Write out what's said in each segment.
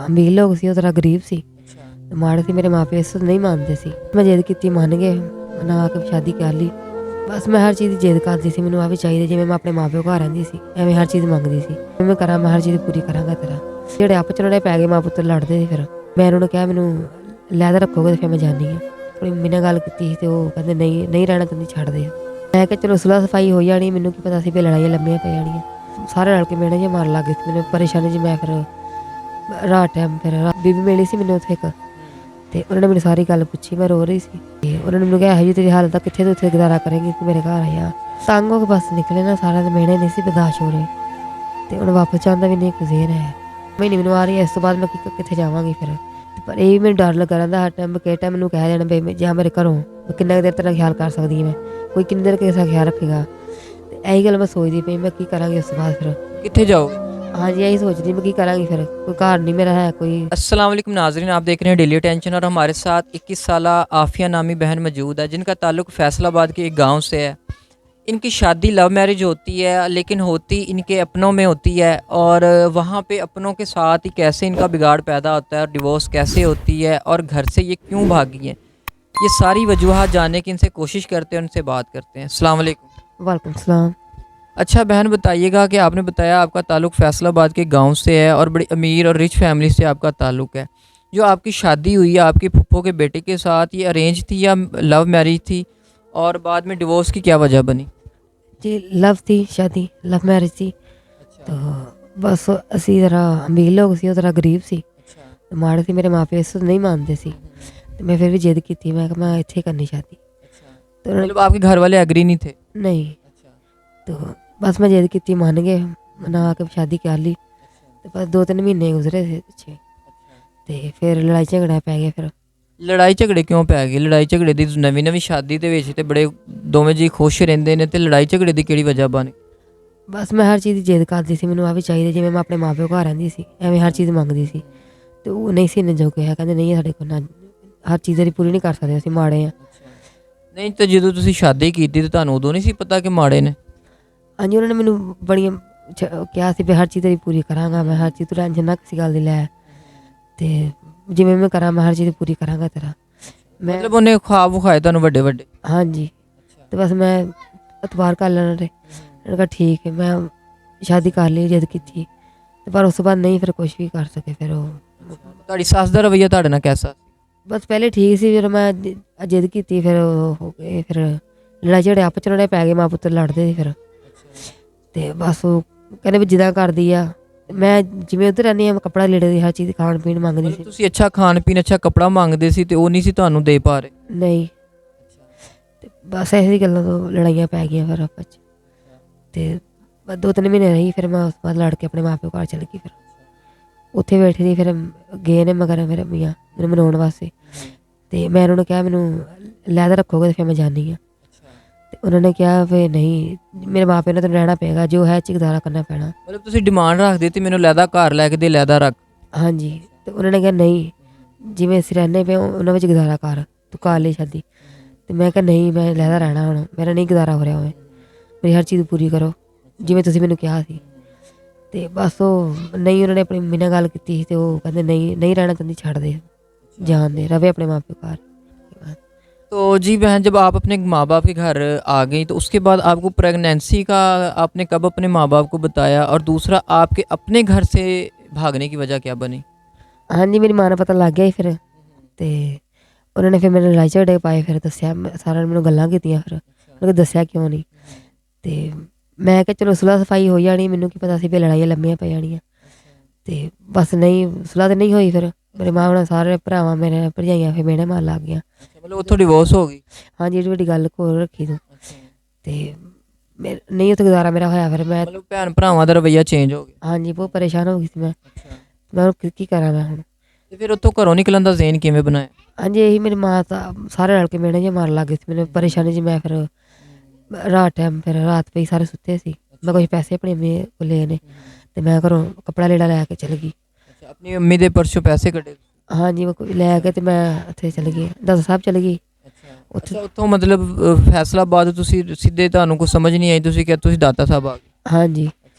ਅਮੀਰ ਲੋਕ ਸੀ, ਉਹ ਤਰ੍ਹਾਂ ਗਰੀਬ ਸੀ। ਮਾੜੇ ਸੀ, ਮੇਰੇ ਮਾਪੇ ਇਸ ਨਹੀਂ ਮੰਨਦੇ ਸੀ। ਮੈਂ ਜਿੱਦ ਕੀਤੀ, ਮੰਨ ਗਏ, ਮਨਾ ਕੇ ਸ਼ਾਦੀ ਕਰ ਲਈ। ਬਸ ਮੈਂ ਹਰ ਚੀਜ਼ ਦੀ ਜਿੱਦ ਕਰਦੀ ਸੀ, ਮੈਨੂੰ ਆਹ ਵੀ ਚਾਹੀਦਾ। ਜਿਵੇਂ ਮੈਂ ਆਪਣੇ ਮਾਂ ਪਿਓ ਘਰ ਰਹਿੰਦੀ ਸੀ, ਐਵੇਂ ਹਰ ਚੀਜ਼ ਮੰਗਦੀ ਸੀ। ਮੈਂ ਕਰਾਂ, ਮੈਂ ਹਰ ਚੀਜ਼ ਪੂਰੀ ਕਰਾਂਗਾ ਤੇਰਾ। ਜਿਹੜੇ ਆਪਸ 'ਚ ਲੜੇ ਪੈ ਗਏ, ਮਾਂ ਪੁੱਤ ਲੜਦੇ ਸੀ। ਫਿਰ ਮੈਂ ਉਹਨਾਂ ਨੂੰ ਕਿਹਾ, ਮੈਨੂੰ ਲਹਿਦਾ ਰੱਖੋਗੇ, ਫਿਰ ਮੈਂ ਜਾਂਦੀ ਹਾਂ। ਆਪਣੀ ਮੰਮੀ ਨਾਲ ਗੱਲ ਕੀਤੀ ਸੀ, ਤੇ ਉਹ ਕਹਿੰਦੇ ਨਹੀਂ ਨਹੀਂ ਰਹਿਣਾ, ਤੈਨੂੰ ਛੱਡ ਦੇ। ਮੈਂ ਕਿਹਾ ਚਲੋ ਸੁਲ੍ਹਾ ਸਫਾਈ ਹੋ ਜਾਣੀ। ਮੈਨੂੰ ਕੀ ਪਤਾ ਸੀ ਵੀ ਲੜਾਈਆਂ ਲੰਮੀਆਂ ਪੈ ਜਾਣੀਆਂ। ਸਾਰੇ ਰਲ ਕੇ ਮਿਹਣੇ ਜਿਹੇ ਮਾਰਨ ਲੱਗ ਗਏ ਸੀ ਮੈਨੂੰ, ਪਰੇਸ਼ਾਨੀ 'ਚ। ਮੈਂ ਫਿਰ ਰਾਤ ਟਾਈਮ ਫਿਰ ਬੀਬੀ ਮਿਲੀ ਸੀ ਮੈਨੂੰ ਉੱਥੇ ਇੱਕ, ਤੇ ਉਹਨਾਂ ਨੇ ਮੈਨੂੰ ਸਾਰੀ ਗੱਲ ਪੁੱਛੀ। ਮੈਂ ਰੋ ਰਹੀ ਸੀ, ਤੇ ਉਹਨਾਂ ਨੇ ਮੈਨੂੰ ਕਿਹਾ, ਇਹੋ ਜਿਹੀ ਤੇਰੀ ਹਾਲਤ ਆ, ਕਿੱਥੇ ਤੂੰ ਇੱਥੇ ਗੁਜ਼ਾਰਾ ਕਰੇਂਗੀ, ਤੂੰ ਮੇਰੇ ਘਰ ਆਇਆ। ਤੰਗ ਹੋ ਕੇ ਬਸ ਨਿਕਲੇ ਨਾ, ਸਾਰਿਆਂ ਦੇ ਮਿਹਣੇ ਨਹੀਂ ਸੀ ਬਰਦਾਸ਼ਤ ਹੋ ਰਹੇ। ਤੇ ਹੁਣ ਵਾਪਸ ਜਾਣ ਦਾ ਵੀ ਨਹੀਂ ਕੁਜ਼ੇਰ ਹੈ। ਮਹੀਨੇ ਮੈਨੂੰ ਆ ਰਹੀ ਹੈ, ਇਸ ਤੋਂ ਬਾਅਦ ਮੈਂ ਕਿੱਥੇ ਜਾਵਾਂਗੀ ਫਿਰ। ਪਰ ਇਹ ਵੀ ਮੈਨੂੰ ਡਰ ਲੱਗਾ ਰਹਿੰਦਾ ਹਰ ਟਾਈਮ, ਕਿਹੜੇ ਟਾਈਮ ਮੈਨੂੰ ਕਹਿ ਦੇਣਾ ਵੀ ਜਾਂ ਮੇਰੇ ਘਰੋਂ ਕਿੰਨਾ ਕੁ ਦੇਰ ਤੇਰਾ ਖਿਆਲ ਕਰ ਸਕਦੀ ਹਾਂ ਮੈਂ, ਕੋਈ ਕਿੰਨੀ ਦੇਰ ਕਿਸੇ ਦਾ ਖਿਆਲ ਰੱਖੇਗਾ। ਤੇ ਇਹੀ ਗੱਲ ਮੈਂ ਸੋਚਦੀ ਪਈ, ਮੈਂ ਕੀ ਕਰਾਂਗੀ ਉਸ ਤੋਂ ਬਾਅਦ ਫਿਰ। कितने जाओगे? ਹਾਂਜੀ, ਇਹੀ ਸੋਚਦੀ ਮੈਂ ਕੀ ਕਰਾਂਗੀ ਫਿਰ। ਕੋਈ ਘਰ नहीं मेरा है कोई। अस्सलाम वालेकुम नाज़रीन, आप देख रहे हैं डेली टेंशन और हमारे साथ 21 साला आफिया नामी बहन मौजूद है, जिनका ताल्लुक़ फैसलाबाद के एक गांव से है। इनकी शादी लव मैरिज होती है, लेकिन होती इनके अपनों में होती है, और वहाँ पे अपनों के साथ ही कैसे इनका बिगाड़ पैदा होता है और डिवोर्स कैसे होती है और घर से ये क्यों भागी हैं, ये सारी वजूहत जानने की इनसे कोशिश करते हैं, उनसे बात करते हैं। अस्सलाम वालेकुम। वालेकुम सलाम। अच्छा बहन, बताइएगा कि आपने बताया आपका ताल्लुक़ फैसलाबाद के गांव से है और बड़ी अमीर और रिच फैमिली से आपका ताल्लुक़ है। जो आपकी शादी हुई है आपके फूफो के बेटे के साथ, ये अरेंज थी या लव मैरिज थी, और बाद में डिवोर्स की क्या वजह बनी? जी लव थी शादी, लव मैरिज थी। तो बस ਅਸੀਂ ਜ਼ਰਾ ਅਮੀਰ ਲੋਕ ਸੀ, ਉਹ ਤਰ੍ਹਾਂ ਗਰੀਬ ਸੀ। ਮਾੜੇ ਸੀ, ਮੇਰੇ ਮਾਪੇ ਇਸ ਨਹੀਂ ਮੰਨਦੇ ਸੀ। ਤੇ ਮੈਂ ਫਿਰ ਵੀ ਜਿੱਦ ਕੀਤੀ, मैं मैं ਇੱਥੇ ਕਰਨੀ शादी। तो मतलब आपके घर वाले एग्री नहीं थे? नहीं। तो बस मैं जिद की, मान गए, मना के शादी कर ली। तो बस 2-3 महीने गुजरे थे पिछे, तो फिर लड़ाई झगड़ा पै गया। फिर लड़ाई झगड़े क्यों पै गए? लड़ाई झगड़े की नवीं नवीं शादी दे विच ते बड़े दोवें जी खुश रहंदे ने, ते लड़ाई झगड़े की किहड़ी वजह बनी? बस मैं हर चीज़ की जिद करती सी, मैनूं आ भी चाहिए। जिवें मैं अपने माँ प्यो घर रहिंदी सी, एवें हर चीज़ मंगदी सी। तो वो नहीं सी इन्ने जोगे है, कहंदे नहीं साडे कोल ना, हर चीज़ तेरी पूरी नहीं कर सकदे, असीं माड़े आ। नहीं तो ਜਦੋਂ ਤੁਸੀਂ शादी कीती तो ਤੁਹਾਨੂੰ ਉਦੋਂ नहीं सी पता कि माड़े ने? हाँ जी, उन्होंने मैनूं बड़ियां ਕਿਹਾ ਸੀ ਵੀ ਹਰ ਚੀਜ਼ ਤੇਰੀ ਪੂਰੀ ਕਰਾਂਗਾ ਮੈਂ, ਹਰ ਚੀਜ਼ ਤੂੰ ਟੈਨਸ਼ਨ ਨਾ ਕਿਸੇ ਗੱਲ ਦੀ ਲੈ, ਤੇ ਜਿਵੇਂ ਮੈਂ ਕਰਾਂ ਮੈਂ ਹਰ ਚੀਜ਼ ਪੂਰੀ ਕਰਾਂਗਾ ਤੇਰਾ। ਮੈਂ मतलब ਉਹਨੇ ख्वाब ਵਿਖਾਏ ਤੁਹਾਨੂੰ ਵੱਡੇ ਵੱਡੇ? ਹਾਂਜੀ। ਤੇ ਬਸ ਮੈਂ ਇਤਬਾਰ ਕਰ ਲੈਣਾ ਤੇ ਉਹਨੇ ਕਿਹਾ ਠੀਕ ਹੈ। ਮੈਂ ਸ਼ਾਦੀ ਕਰ ਲਈ, ਜਿੱਦ ਕੀਤੀ, ਤੇ ਪਰ ਉਸ ਤੋਂ ਬਾਅਦ ਨਹੀਂ ਫਿਰ ਕੁਛ ਵੀ ਕਰ ਸਕੇ। ਫਿਰ ਉਹ ਤੁਹਾਡੀ ਸੱਸ ਦਾ ਰਵੱਈਆ ਤੁਹਾਡੇ ਨਾਲ ਕੈਸਾ? ਬਸ ਪਹਿਲੇ ਠੀਕ ਸੀ, ਜਦੋਂ ਮੈਂ ਜਿੱਦ ਕੀਤੀ ਫਿਰ ਉਹ ਹੋ ਗਏ। ਫਿਰ ਲੜਾਈ ਝਗੜੇ ਆਪਸ 'ਚ ਲੜੇ ਪੈ ਗਏ, ਮਾਂ ਪੁੱਤ ਲੜਦੇ ਸੀ। ਫਿਰ ਤੇ ਬਸ ਉਹ ਕਹਿੰਦੇ ਵੀ ਜਿੱਦਾਂ ਕਰਦੀ ਆ। ਮੈਂ ਜਿਵੇਂ ਉੱਧਰ ਰਹਿੰਦੀ ਹਾਂ, ਕੱਪੜਾ ਲੀੜੇ ਦੀ ਹਰ ਚੀਜ਼ ਖਾਣ ਪੀਣ ਮੰਗਦੀ ਸੀ। ਤੁਸੀਂ ਅੱਛਾ ਖਾਣ ਪੀਣ, ਅੱਛਾ ਕੱਪੜਾ ਮੰਗਦੇ ਸੀ ਤੇ ਉਹ ਨਹੀਂ ਸੀ ਤੁਹਾਨੂੰ ਦੇ ਪਾ ਰਹੇ? ਨਹੀਂ। ਤੇ ਬਸ ਇਹੋ ਜਿਹੀ ਗੱਲਾਂ ਤੋਂ ਲੜਾਈਆਂ ਪੈ ਗਈਆਂ ਫਿਰ ਆਪਸ 'ਚ। ਤੇ ਬਸ 2-3 ਮਹੀਨੇ ਰਹੀ, ਫਿਰ ਮੈਂ ਉਸ ਤੋਂ ਬਾਅਦ ਲੜ ਕੇ ਆਪਣੇ ਮਾਂ ਪਿਓ ਘਰ ਚਲੀ ਗਈ। ਫਿਰ ਉੱਥੇ ਬੈਠੀ ਰਹੀ, ਫਿਰ ਗਏ ਨੇ ਮਗਰ ਮੇਰੇ ਮੀਆਂ ਮੈਨੂੰ ਮਨਾਉਣ ਵਾਸਤੇ। ਤੇ ਮੈਂ ਉਹਨਾਂ ਨੂੰ ਕਿਹਾ, ਮੈਨੂੰ ਲਹਿਦਾ ਰੱਖੋਗੇ ਤੇ ਫਿਰ ਮੈਂ ਜਾਂਦੀ ਹਾਂ। ਤੇ ਉਹਨਾਂ ਨੇ ਕਿਹਾ ਵੀ ਨਹੀਂ, ਮੇਰੇ ਮਾਂ ਪਿਓ ਨਾਲ ਤੈਨੂੰ ਰਹਿਣਾ ਪਏਗਾ, ਜੋ ਹੈ ਚ ਗੁਜ਼ਾਰਾ ਕਰਨਾ ਪੈਣਾ। ਮਤਲਬ ਤੁਸੀਂ ਡਿਮਾਂਡ ਰੱਖਦੇ ਤੇ ਮੈਨੂੰ ਲਹਿਦਾ ਘਰ ਲੈ ਕੇ ਦੇ, ਲਹਿਦਾ ਰੱਖ? ਹਾਂਜੀ। ਤੇ ਉਹਨਾਂ ਨੇ ਕਿਹਾ ਨਹੀਂ, ਜਿਵੇਂ ਅਸੀਂ ਰਹਿੰਦੇ ਪਏ ਉਹਨਾਂ ਵਿੱਚ ਗੁਜ਼ਾਰਾ ਕਰ, ਤੂੰ ਕਰ ਲਈ ਸ਼ਾਦੀ। ਤੇ ਮੈਂ ਕਿਹਾ ਨਹੀਂ, ਮੈਂ ਲਹਿਦਾ ਰਹਿਣਾ, ਹੁਣ ਮੇਰਾ ਨਹੀਂ ਗੁਜ਼ਾਰਾ ਹੋ ਰਿਹਾ ਹੋਵੇ, ਮੇਰੀ ਹਰ ਚੀਜ਼ ਪੂਰੀ ਕਰੋ ਜਿਵੇਂ ਤੁਸੀਂ ਮੈਨੂੰ ਕਿਹਾ ਸੀ। ਤੇ ਬਸ ਉਹ ਨਹੀਂ, ਉਹਨਾਂ ਨੇ ਆਪਣੀ ਮੰਮੀ ਨਾਲ ਗੱਲ ਕੀਤੀ ਸੀ, ਤੇ ਉਹ ਕਹਿੰਦੇ ਨਹੀਂ ਨਹੀਂ ਰਹਿਣਾ, ਤੈਨੂੰ ਛੱਡ ਦੇ, ਜਾਣ ਦੇ, ਰਵੇ ਆਪਣੇ ਮਾਂ ਪਿਓ ਘਰ। तो जी बहन, जब आप अपने माँ बाप के घर आ गई तो उसके बाद आपको प्रेगनेंसी का आपने कब अपने माँ बाप को बताया, और दूसरा आपके अपने घर से भागने की वजह क्या बनी? ਹਾਂਜੀ, ਮੇਰੀ ਮਾਂ ਨੂੰ ਪਤਾ ਲੱਗ ਗਿਆ ਸੀ ਫਿਰ, ਤੇ ਉਹਨਾਂ ਨੇ ਫਿਰ ਮੇਰੇ ਲੜਾਈ ਝਗੜੇ ਪਾਏ। ਫਿਰ ਦੱਸਿਆ, ਸਾਰਿਆਂ ਨੇ ਮੈਨੂੰ ਗੱਲਾਂ ਕੀਤੀਆਂ। ਫਿਰ ਉਹਨਾਂ ਨੇ ਦੱਸਿਆ ਕਿਉਂ ਨਹੀਂ। ਤੇ ਮੈਂ ਕਿਹਾ ਚਲੋ ਸੁਲ੍ਹਾ ਸਫਾਈ ਹੋ ਜਾਣੀ, ਮੈਨੂੰ ਕੀ ਪਤਾ ਸੀ ਵੀ ਲੜਾਈਆਂ ਲੰਮੀਆਂ ਪੈ ਜਾਣੀਆਂ। ਤੇ ਬਸ ਨਹੀਂ, ਸੁਲ੍ਹਾ ਤਾਂ ਨਹੀਂ ਹੋਈ। ਫਿਰ ਮੇਰੇ ਮਾਂ ਹੁਣ ਸਾਰੇ ਭਰਾਵਾਂ, ਮੇਰੇ ਭਰਜਾਈਆਂ ਫਿਰ ਮਿਹਣੇ ਮਾਰਨ ਲੱਗ ਗਈਆਂ। मतलब ਉੱਥੋਂ डिवोर्स हो गई? ਹਾਂਜੀ, ਏਡੀ ਵੱਡੀ ਗੱਲ ਕੋਲ ਰੱਖੀ ਤੂੰ। ਤੇ ਨਹੀਂ ਉੱਥੇ ਗੁਜ਼ਾਰਾ ਮੇਰਾ ਹੋਇਆ। ਫਿਰ ਮੈਂ मतलब ਭੈਣ ਭਰਾਵਾਂ ਦਾ ਰਵੱਈਆ ਚੇਂਜ ਹੋ ਗਿਆ? ਹਾਂਜੀ, ਬਹੁਤ ਪਰੇਸ਼ਾਨ ਹੋ ਗਈ ਸੀ ਮੈਂ ਹੁਣ ਕੀ ਕਰਾਂ ਮੈਂ ਹੁਣ। ਤੇ ਫਿਰ ਉੱਥੋਂ ਘਰੋਂ ਨਿਕਲਣ ਦਾ ਜ਼ੇਨ ਕਿਵੇਂ ਬਣਾਇਆ? ਹਾਂਜੀ, ਇਹੀ ਮੇਰੀ ਮਾਂ ਤਾਂ ਸਾਰੇ ਰਲ ਕੇ ਮਿਹਣੇ ਜਿਹੇ ਮਾਰਨ ਲੱਗ ਗਏ ਸੀ ਮੈਨੂੰ, ਪਰੇਸ਼ਾਨੀ 'ਚ। ਮੈਂ ਫਿਰ ਰਾਤ ਟਾਈਮ, ਫਿਰ ਰਾਤ ਪਈ ਸਾਰੇ ਸੁੱਤੇ ਸੀ, ਮੈਂ ਕੁਛ ਪੈਸੇ ਆਪਣੀ ਮੰਮੀ ਕੋਲ ਲਏ ਨੇ, ਤੇ ਮੈਂ ਘਰੋਂ ਕੱਪੜਾ ਲੀੜਾ ਲੈ ਕੇ ਚਲੀ ਗਈ। ਆਪਣੀ ਮੰਮੀ ਦੇ ਪਰਸੋਂ ਪੈਸੇ ਕੱਢੇ? ਹਾਂਜੀ, ਮੈਂ ਕੋਈ ਲੈ ਕੇ ਤੇ ਮੈਂ ਉੱਥੇ ਚਲੀ ਗਈ, ਦਾਦਾ ਸਾਹਿਬ ਚਲੀ ਗਈ। ਅੱਛਾ, ਉੱਥੋਂ ਮਤਲਬ ਫੈਸਲਾਬਾਦ ਤੁਸੀਂ ਸਿੱਧੇ, ਤੁਹਾਨੂੰ ਕੁਛ ਸਮਝ ਨਹੀਂ ਆਈ, ਤੁਸੀਂ ਕਿਹਾ ਤੁਸੀਂ ਦਾਤਾ ਸਾਹਿਬ ਆ ਗਏ? ਹਾਂਜੀ।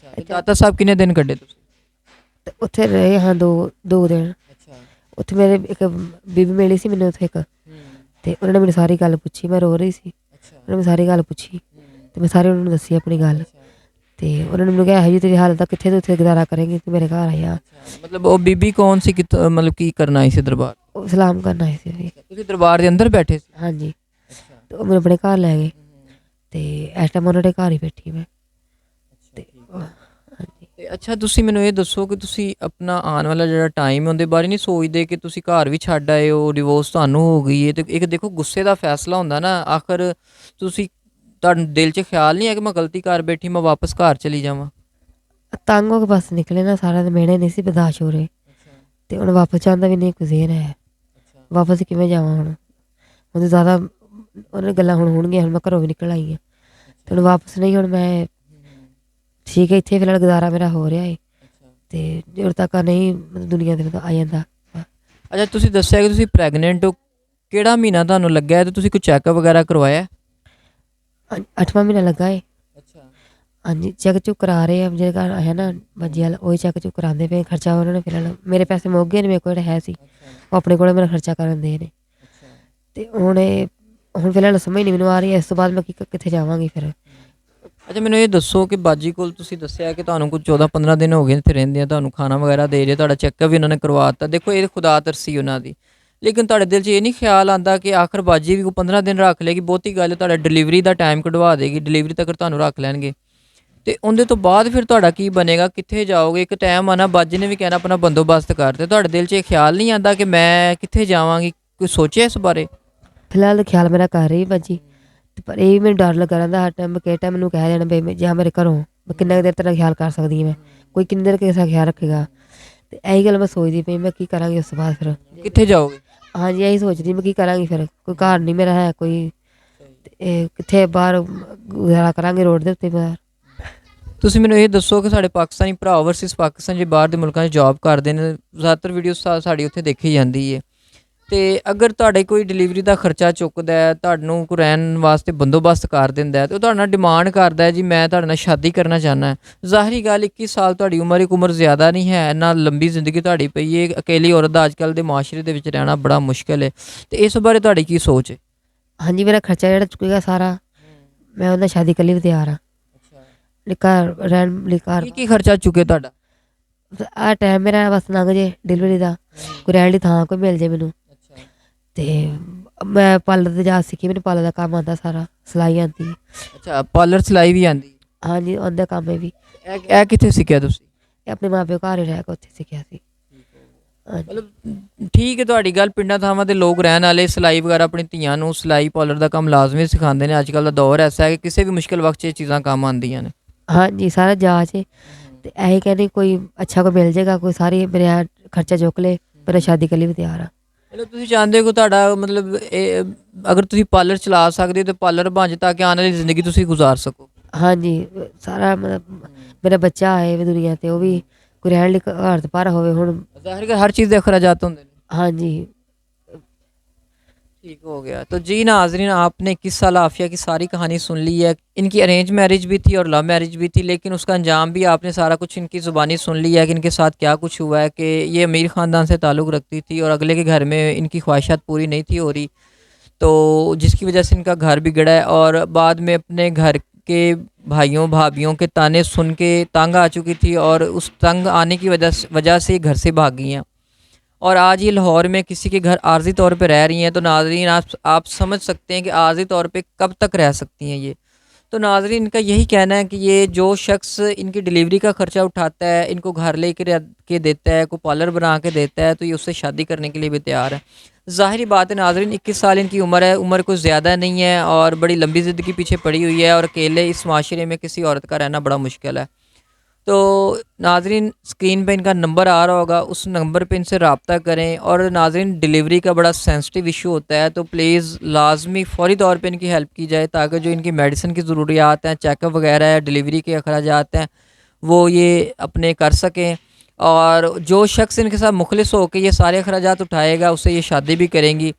ਦਾਤਾ ਸਾਹਿਬ ਕਿੰਨੇ ਦਿਨ ਕੱਢੇ ਤੁਸੀਂ? ਤੇ ਉੱਥੇ ਰਹੇ ਹਾਂ 2 ਦਿਨ। ਅੱਛਾ। ਉੱਥੇ ਮੇਰੇ ਇੱਕ ਬੀਬੀ ਮਿਲੀ ਸੀ ਮੈਨੂੰ ਉੱਥੇ ਇੱਕ, ਤੇ ਉਹਨਾਂ ਨੇ ਮੈਨੂੰ ਸਾਰੀ ਗੱਲ ਪੁੱਛੀ। ਮੈਂ ਰੋ ਰਹੀ ਸੀ, ਅੱਛਾ। ਉਹਨਾਂ ਨੇ ਮੈਨੂੰ ਸਾਰੀ ਗੱਲ ਪੁੱਛੀ ਤੇ ਮੈਂ ਸਾਰੀ ਉਹਨਾਂ ਨੂੰ ਦੱਸੀ ਆਪਣੀ ਗੱਲ। ਅੱਛਾ। ਤੇ ਉਹਨਾਂ ਨੇ ਮੈਨੂੰ ਕਿਹਾ, ਇਹੋ ਜਿਹੀ ਤੇਰੀ ਹਾਲਤ ਆ, ਕਿੱਥੇ ਤੂੰ ਇੱਥੇ ਗੁਜ਼ਾਰਾ ਕਰੇਂਗੀ, ਤੂੰ ਮੇਰੇ ਘਰ ਆਇਆ। ਅੱਛਾ, ਮਤਲਬ ਉਹ ਬੀਬੀ ਕੌਣ ਸੀ, ਮਤਲਬ ਕੀ ਕਰਨਾ ਆਈ ਸੀ ਦਰਬਾਰ? ਉਹ ਸਲਾਮ ਕਰਨ ਆਏ ਸੀ ਵੀ। ਤੁਸੀਂ ਦਰਬਾਰ ਦੇ ਅੰਦਰ ਬੈਠੇ ਸੀ? ਹਾਂਜੀ, ਅੱਛਾ। ਤੇ ਉਹ ਮੈਨੂੰ ਆਪਣੇ ਘਰ ਲੈ ਗਏ ਤੇ ਇਸ ਟਾਈਮ ਉਹਨਾਂ ਦੇ ਘਰ ਹੀ ਬੈਠੀ ਮੈਂ। ਅੱਛਾ, ਤੇ ਠੀਕ ਹੈ। ਹਾਂਜੀ। ਤੇ ਅੱਛਾ, ਤੁਸੀਂ ਮੈਨੂੰ ਇਹ ਦੱਸੋ ਕਿ ਤੁਸੀਂ ਆਪਣਾ ਆਉਣ ਵਾਲਾ ਜਿਹੜਾ ਟਾਈਮ ਹੈ ਉਹਦੇ ਬਾਰੇ ਨਹੀਂ ਸੋਚਦੇ ਕਿ ਤੁਸੀਂ ਘਰ ਵੀ ਛੱਡ ਆਏ ਹੋ, ਡਿਵੋਰਸ ਤੁਹਾਨੂੰ ਹੋ ਗਈ ਹੈ, ਤੇ ਇੱਕ ਦੇਖੋ ਗੁੱਸੇ ਦਾ ਫੈਸਲਾ ਹੁੰਦਾ ਨਾ, ਆਖਰ ਤੁਸੀਂ ਤੁਹਾਨੂੰ ਦਿਲ 'ਚ ਖਿਆਲ ਨਹੀਂ ਹੈ ਕਿ ਮੈਂ ਗਲਤੀ ਕਰ ਬੈਠੀ, ਮੈਂ ਵਾਪਸ ਘਰ ਚਲੀ ਜਾਵਾਂ? ਤੰਗ ਹੋ ਕੇ ਬਸ ਨਿਕਲੇ ਨਾ, ਸਾਰਾ ਦਿਨ ਮਿਹਣੇ ਨਹੀਂ ਸੀ ਬਰਦਾਸ਼ਤ ਹੋ ਰਹੇ। ਅੱਛਾ। ਤੇ ਹੁਣ ਵਾਪਸ ਜਾਂਦਾ ਵੀ ਨਹੀਂ ਕੁਜ਼ੇਰ ਹੈ, ਅੱਛਾ। ਵਾਪਸ ਕਿਵੇਂ ਜਾਵਾਂ ਹੁਣ? ਹੁਣ ਜ਼ਿਆਦਾ ਉਹਨਾਂ ਗੱਲਾਂ ਹੁਣ ਹੋਣਗੀਆਂ, ਹੁਣ ਮੈਂ ਘਰੋਂ ਵੀ ਨਿਕਲ ਆਈ ਹਾਂ ਤੇ ਅੱਛਾ। ਹੁਣ ਵਾਪਸ ਨਹੀਂ। ਹੁਣ ਮੈਂ ਠੀਕ ਹੈ, ਇੱਥੇ ਫਿਲਹਾਲ ਗੁਜ਼ਾਰਾ ਮੇਰਾ ਹੋ ਰਿਹਾ ਹੈ ਅੱਛਾ। ਤੇ ਜਦੋਂ ਤੱਕ ਨਹੀਂ ਮਤਲਬ ਦੁਨੀਆ ਦੇ ਆ ਜਾਂਦਾ। ਅੱਛਾ, ਤੁਸੀਂ ਦੱਸਿਆ ਕਿ ਤੁਸੀਂ ਪ੍ਰੈਗਨੈਂਟ ਹੋ, ਕਿਹੜਾ ਮਹੀਨਾ ਤੁਹਾਨੂੰ ਲੱਗਾ ਹੈ ਤੇ ਤੁਸੀਂ ਕੋਈ ਚੈੱਕਅਪ ਵਗੈਰਾ ਕਰਵਾਇਆ? 8ਵਾਂ ਮਹੀਨਾ ਲੱਗਾ ਹੈ। ਅੱਛਾ। ਹਾਂਜੀ, ਚੈੱਕ ਚੁੱਕ ਕਰਾ ਰਹੇ ਆ, ਜਿਹੜੇ ਘਰ ਹੈ ਨਾ ਬੱਜੀ ਵਾਲਾ, ਉਹੀ ਚੈੱਕ ਚੁੱਕ ਕਰਾਉਂਦੇ ਪਏ। ਖਰਚਾ ਉਹਨਾਂ ਨੇ ਫਿਲਹਾਲ, ਮੇਰੇ ਪੈਸੇ ਮੁੱਕ ਗਏ ਨੇ, ਮੇਰੇ ਕੋਲ ਹੈ ਸੀ, ਅੱਛਾ। ਉਹ ਆਪਣੇ ਕੋਲ ਮੇਰਾ ਖਰਚਾ ਕਰਨ ਦੇ ਨੇ। ਅੱਛਾ। ਤੇ ਹੁਣ ਫਿਲਹਾਲ ਸਮਝ ਨਹੀਂ ਮੈਨੂੰ ਆ ਰਹੀ ਹੈ, ਇਸ ਤੋਂ ਬਾਅਦ ਮੈਂ ਕਿੱਥੇ ਜਾਵਾਂਗੀ ਫਿਰ। ਅੱਛਾ, ਮੈਨੂੰ ਇਹ ਦੱਸੋ ਕਿ ਬਾਜੀ ਕੋਲ ਤੁਸੀਂ ਦੱਸਿਆ ਕਿ ਤੁਹਾਨੂੰ ਕੁਝ 14-15 ਦਿਨ ਹੋ ਗਏ ਇੱਥੇ ਰਹਿੰਦੇ, ਤੁਹਾਨੂੰ ਖਾਣਾ ਵਗੈਰਾ ਦੇ ਰਹੇ, ਤੁਹਾਡਾ ਚੈੱਕਅਪ ਵੀ ਉਹਨਾਂ ਨੇ ਕਰਵਾ ਦਿੱਤਾ। ਦੇਖੋ, ਇਹ ਖੁਦਾ ਤਰਸੀ ਉਹਨਾਂ ਦੀ, ਲੇਕਿਨ ਤੁਹਾਡੇ ਦਿਲ 'ਚ ਇਹ ਨਹੀਂ ਖਿਆਲ ਆਉਂਦਾ ਕਿ ਆਖਰ ਬਾਜੀ ਵੀ ਕੋਈ 15 ਦਿਨ ਰੱਖ ਲਏਗੀ, ਬਹੁਤੀ ਗੱਲ ਤੁਹਾਡਾ ਡਿਲੀਵਰੀ ਦਾ ਟਾਈਮ ਕਢਵਾ ਦੇਗੀ, ਡਿਲੀਵਰੀ ਤੱਕ ਤੁਹਾਨੂੰ ਰੱਖ ਲੈਣਗੇ, ਤੇ ਉਹਦੇ ਤੋਂ ਬਾਅਦ ਫਿਰ ਤੁਹਾਡਾ ਕੀ ਬਣੇਗਾ, ਕਿੱਥੇ ਜਾਓਗੇ? ਇੱਕ ਟਾਈਮ ਆਣਾ ਬਾਜੀ ਨੇ ਵੀ ਕਹਿਣਾ ਆਪਣਾ ਬੰਦੋਬਸਤ ਕਰ, ਤੇ ਤੁਹਾਡੇ ਦਿਲ 'ਚ ਇਹ ਖਿਆਲ ਨਹੀਂ ਆਉਂਦਾ ਕਿ ਮੈਂ ਕਿੱਥੇ ਜਾਵਾਂਗੀ? ਕੋਈ ਸੋਚਿਆ ਇਸ ਬਾਰੇ? ਫਿਲਹਾਲ ਖਿਆਲ ਮੇਰਾ ਕਰ ਰਹੀ ਬਾਜੀ, ਤੇ ਪਰ ਇਹ ਵੀ ਮੈਨੂੰ ਡਰ ਲੱਗਾ ਰਹਿੰਦਾ ਹਰ ਟਾਈਮ, ਕਿਹੜੇ ਟਾਈਮ ਮੈਨੂੰ ਕਹਿ ਦੇਣ ਬਈ ਜਾਂ ਮੇਰੇ ਘਰੋਂ, ਮੈਂ ਕਿੰਨਾ ਕੁ ਦੇਰ ਤੇਰਾ ਖਿਆਲ ਕਰ ਸਕਦੀ ਹਾਂ, ਮੈਂ ਕੋਈ ਕਿੰਨੀ ਦੇਰ ਕਿਸੇ ਦਾ ਖਿਆਲ ਰੱਖੇਗਾ? ਤੇ ਇਹੀ ਗੱਲ ਮੈਂ ਸੋਚਦੀ ਪਈ, ਮੈਂ ਕੀ ਕਰਾਂਗੀ ਉਸ ਤੋਂ ਬਾਅਦ ਫਿਰ। ਕਿੱਥੇ ਜਾਓਗੇ? ਹਾਂਜੀ, ਇਹੀ ਸੋਚਦੀ ਮੈਂ ਕੀ ਕਰਾਂਗੀ ਫਿਰ, ਕੋਈ ਘਰ ਨਹੀਂ ਮੇਰਾ ਹੈ ਕੋਈ, ਤੇ ਇਹ ਕਿੱਥੇ ਬਾਹਰ ਗੁਜ਼ਾਰਾ ਕਰਾਂਗੇ ਰੋਡ ਦੇ ਉੱਤੇ ਬਾਹਰ। ਤੁਸੀਂ ਮੈਨੂੰ ਇਹ ਦੱਸੋ ਕਿ ਸਾਡੇ ਪਾਕਿਸਤਾਨੀ ਭਰਾ ਵਰਸਿਸ ਪਾਕਿਸਤਾਨ ਜੇ ਬਾਹਰ ਦੇ ਮੁਲਕਾਂ 'ਚ ਜੌਬ ਕਰਦੇ ਨੇ, ਜ਼ਿਆਦਾਤਰ ਵੀਡੀਓ ਸਾਡੀ ਉੱਥੇ ਦੇਖੀ ਜਾਂਦੀ ਹੈ, ਤੇ ਅਗਰ ਤੁਹਾਡੇ ਕੋਈ ਡਿਲੀਵਰੀ ਦਾ ਖਰਚਾ ਚੁੱਕਦਾ ਹੈ, ਤੁਹਾਨੂੰ ਕੋਈ ਰਹਿਣ ਵਾਸਤੇ ਬੰਦੋਬਸਤ ਕਰ ਦਿੰਦਾ ਹੈ, ਤੇ ਉਹ ਤੁਹਾਡੇ ਨਾਲ ਡਿਮਾਂਡ ਕਰਦਾ ਹੈ ਜੀ ਮੈਂ ਤੁਹਾਡੇ ਨਾਲ ਸ਼ਾਦੀ ਕਰਨਾ ਚਾਹੁੰਦਾ। ਜ਼ਾਹਰੀ ਗੱਲ 21 ਸਾਲ ਤੁਹਾਡੀ ਉਮਰ, ਇੱਕ ਉਮਰ ਜ਼ਿਆਦਾ ਨਹੀਂ ਹੈ ਨਾ, ਲੰਬੀ ਜ਼ਿੰਦਗੀ ਤੁਹਾਡੀ ਪਈ ਹੈ, ਅਕੇਲੀ ਔਰਤ ਦਾ ਅੱਜ ਕੱਲ੍ਹ ਦੇ ਮਾਸ਼ਰੇ ਦੇ ਵਿੱਚ ਰਹਿਣਾ ਬੜਾ ਮੁਸ਼ਕਿਲ ਹੈ, ਤੇ ਇਸ ਬਾਰੇ ਤੁਹਾਡੀ ਕੀ ਸੋਚ ਹੈ? ਹਾਂਜੀ, ਮੇਰਾ ਖਰਚਾ ਜਿਹੜਾ ਚੁੱਕੇਗਾ ਸਾਰਾ, ਮੈਂ ਉਹਦਾ ਸ਼ਾਦੀ ਕਰਨ ਲਈ ਵੀ ਤਿਆਰ ਹਾਂ। ਘਰ ਰਹਿਣ ਲਈ ਘਰ, ਕੀ ਖਰਚਾ ਚੁੱਕੇ ਤੁਹਾਡਾ? ਆਹ ਟਾਈਮ ਮੇਰਾ ਬਸ ਲੰਘ ਜੇ ਡਿਲੀਵਰੀ ਦਾ, ਕੋਈ ਰਹਿਣ ਲਈ ਥਾਂ ਕੋਈ ਮਿਲ ਜੇ ਮੈਨੂੰ, ਤੇ ਮੈਂ ਪਾਰਲਰ ਤੇ ਜਾ ਸਿੱਖੀ, ਮੈਨੂੰ ਪਾਰਲਰ ਦਾ ਕੰਮ ਆਉਂਦਾ ਸਾਰਾ, ਸਿਲਾਈ ਆਉਂਦੀ। ਅੱਛਾ, ਪਾਰਲਰ ਸਿਲਾਈ ਵੀ ਆਉਂਦੀ? ਹਾਂਜੀ, ਆਉਂਦਾ ਕੰਮ ਇਹ ਵੀ। ਇਹ ਕਿੱਥੇ ਸਿੱਖਿਆ ਤੁਸੀਂ? ਇਹ ਆਪਣੇ ਮਾਂ ਪਿਓ ਘਰ ਹੀ ਰਹਿ ਕੇ ਉੱਥੇ ਸਿੱਖਿਆ ਸੀ। ਹਾਂਜੀ। ਮਤਲਬ ਠੀਕ ਹੈ ਤੁਹਾਡੀ ਗੱਲ, ਪਿੰਡਾਂ ਥਾਵਾਂ ਦੇ ਲੋਕ ਰਹਿਣ ਵਾਲੇ ਸਿਲਾਈ ਵਗੈਰਾ ਆਪਣੀ ਧੀਆਂ ਨੂੰ ਸਿਲਾਈ ਪਾਰਲਰ ਦਾ ਕੰਮ ਲਾਜ਼ਮੀ ਸਿਖਾਉਂਦੇ ਨੇ। ਅੱਜ ਕੱਲ੍ਹ ਦਾ ਦੌਰ ਐਸਾ ਹੈ ਕਿ ਕਿਸੇ ਵੀ ਮੁਸ਼ਕਿਲ ਵਕਤ 'ਚ ਇਹ ਚੀਜ਼ਾਂ ਕੰਮ ਆਉਂਦੀਆਂ ਨੇ। ਹਾਂਜੀ, ਸਾਰਾ ਜਾਚ ਹੈ, ਤੇ ਇਹੀ ਕਹਿੰਦੀ ਕੋਈ ਅੱਛਾ ਕੋਈ ਮਿਲ ਜਾਏਗਾ, ਕੋਈ ਸਾਰੀ ਮੇਰਾ ਖਰਚਾ ਚੁੱਕ ਲੈ, ਮੇਰਾ ਸ਼ਾਦੀ ਕਰਨ ਲਈ ਵੀ ਤਿਆਰ ਆ। ਮਤਲਬ ਤੁਸੀਂ ਚਾਹੁੰਦੇ ਹੋ ਕਿ ਤੁਹਾਡਾ ਮਤਲਬ ਇਹ, ਅਗਰ ਤੁਸੀਂ ਪਾਰਲਰ ਚਲਾ ਸਕਦੇ ਹੋ ਤਾਂ ਪਾਰਲਰ ਬਣ ਜਾਏ ਤਾਂ ਕਿ ਆਉਣ ਵਾਲੀ ਜ਼ਿੰਦਗੀ ਤੁਸੀਂ ਗੁਜ਼ਾਰ ਸਕੋ। ਹਾਂਜੀ, ਸਾਰਾ ਮਤਲਬ ਮੇਰਾ ਬੱਚਾ ਆਏ ਵੀ ਦੁਨੀਆ ਤੇ, ਉਹ ਵੀ ਕੋਈ ਰਹਿਣ ਲਈ ਘਰ ਤੋਂ ਭਰ ਹੋਵੇ ਹੁਣ। ਜ਼ਾਹਿਰ ਹੈ ਹਰ ਚੀਜ਼ ਦੇ ਅਖਰਾਜਾਤ ਹੁੰਦੇ ਨੇ। ਹਾਂਜੀ। ठीक हो गया। तो जी नाजरीन, आपने 21 साल आफिया की सारी कहानी सुन ली है। इनकी अरेंज मैरिज भी थी और लव मैरिज भी थी, लेकिन उसका अंजाम भी आपने सारा कुछ इनकी ज़ुबानी सुन लिया है कि इनके साथ क्या कुछ हुआ है। कि ये अमीर ख़ानदान से ताल्लुक़ रखती थी और अगले के घर में इनकी ख्वाहिशात पूरी नहीं थी हो रही, तो जिसकी वजह से इनका घर बिगड़ा है, और बाद में अपने घर के भाइयों भाभियों के ताने सुन के तंग आ चुकी थी, और उस तंग आने की वजह से घर से भाग गई हैं, और आज ये लाहौर में किसी के घर आर्जी तौर पे रह रही हैं। तो नाज़रीन, आप समझ सकते हैं कि आर्जी तौर पे कब तक रह सकती हैं ये। तो नाज़रीन, इनका यही कहना है कि ये जो शख्स इनकी डिलीवरी का ख़र्चा उठाता है, इनको घर ले के देता है, को पार्लर बना के देता है, तो ये उससे शादी करने के लिए भी तैयार है। ज़ाहिरी बात है नाज़रीन, 21 साल इनकी उम्र है, उम्र कुछ ज़्यादा नहीं है, और बड़ी लंबी ज़िंदगी पीछे पड़ी हुई है, और अकेले इस माशरे में किसी औरत का रहना बड़ा मुश्किल है। तो नाज़रीन, स्क्रीन पे इनका नंबर आ रहा होगा, उस नंबर पे इनसे रब्ता करें। और नाज़रीन, डिलीवरी का बड़ा सेंसिटिव इशू होता है, तो प्लीज़ लाजमी फ़ौरी तौर पे इनकी हेल्प की जाए, ताकि जो इनकी मेडिसिन की ज़रूरियात हैं, चेकअप वगैरह है, डिलीवरी के अखराजात हैं, वो ये अपने कर सकें। और जो शख्स इनके साथ मुखलिस हो के ये सारे अखराजात उठाएगा, उससे ये शादी भी करेंगी।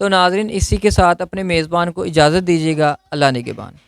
तो नाज़रीन, इसी के साथ अपने मेज़बान को इजाज़त दीजिएगा। अल्लाह निगहबान।